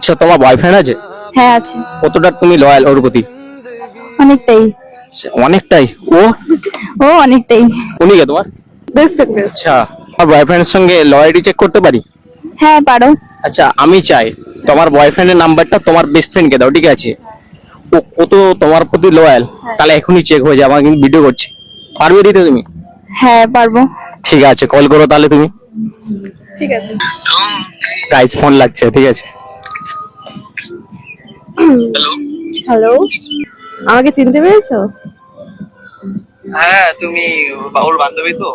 আচ্ছা, তোমার বয়ফ্রেন্ড আছে? হ্যাঁ আছে, কতটা তুমি লয়াল ওর প্রতি? অনেকটাই। অনেকটাই। ও ও অনেকটাই। উনি কে তোমার? Best friend. আচ্ছা, আমার বয়ফ্রেন্ডের সঙ্গে লয়ালিটি চেক করতে পারি? হ্যাঁ পারো। আচ্ছা, আমি চাই তোমার বয়ফ্রেন্ডের নাম্বারটা তোমার বেস্ট ফ্রেন্ডকে দাও, ঠিক আছে? ও কত তোমার প্রতি লয়াল, তাহলে এখনই চেক হয়ে যাবে। আমার কিন্তু ভিডিও করছি, পারবে দিতে তুমি? হ্যাঁ পারবো। ঠিক আছে, কল করো তাহলে তুমি। ঠিক আছে। গাইস, ফোন লাগছে, ঠিক আছে? হ্যালো, আমাকে চিনতে পেরেছো? হ্যাঁ, তুমি ওর বান্ধবী তো?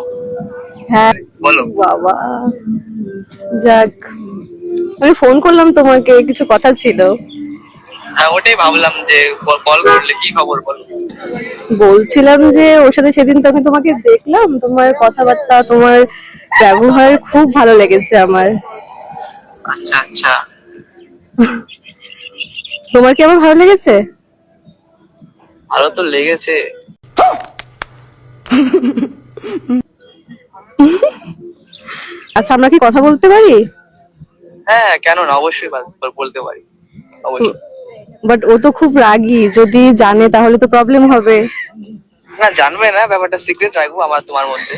হ্যাঁ। বলো। বাবা, যাক, আমি ফোন করলাম তোমাকে, কিছু কথা ছিল। হ্যাঁ, ওটাই ভাবলাম যে কল করলে কি খবর বলো। বলছিলাম যে ওর সাথে সেদিন তো আমি তোমাকে দেখলাম, তোমার কথাবার্তা, তোমার ব্যবহার খুব ভালো লেগেছে আমার। আচ্ছা আচ্ছা। তোমার কি আমার ভালো লেগেছে? ভালো তো লেগেছে। আচ্ছা, আমরা কি কথা বলতে পারি? হ্যাঁ, কেন না, অবশ্যই বলতে পারি, অবশ্যই। বাট ও তো খুব রাগী, যদি জানে তাহলে তো প্রবলেম হবে। না, জানবে না, ব্যাপারটা সিক্রেট রাখবো আমার তোমার মধ্যে।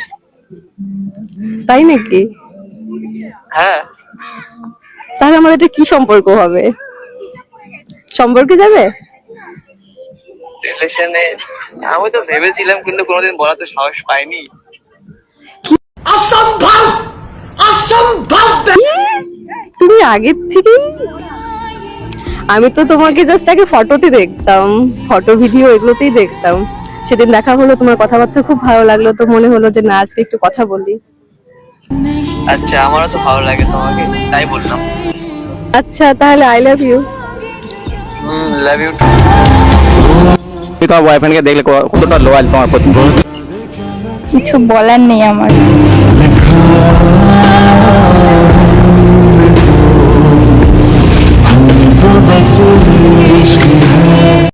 তাই নাকি? হ্যাঁ। তাহলে আমাদের এটা কি সম্পর্ক হবে? সম্পর্কে যাবে? রিলেশনে আমি তো ভেবেছিলাম, কিন্তু কোনোদিন বলার তো সাহস পাইনি। তুমি আগের থেকেই, আমি তো তোমাকে জাস্ট আগে ফটোতে দেখতাম, ফটো ভিডিও এগুলোতেই দেখতাম। সেদিন দেখা হলো, তোমার কথাবার্তা খুব ভালো লাগলো, তো মনে হলো যে না, আজকে একটু কথা বলি। আচ্ছা, আমারও তো ভালো লাগে তোমাকে, তাই বললাম। আচ্ছা, তাহলে I love you. Love you. তুমি তোমার বয়ফ্রেন্ডকে দেখলে কতটা লয়াল তোমার প্রতি? কিছু বলার নেই আমার।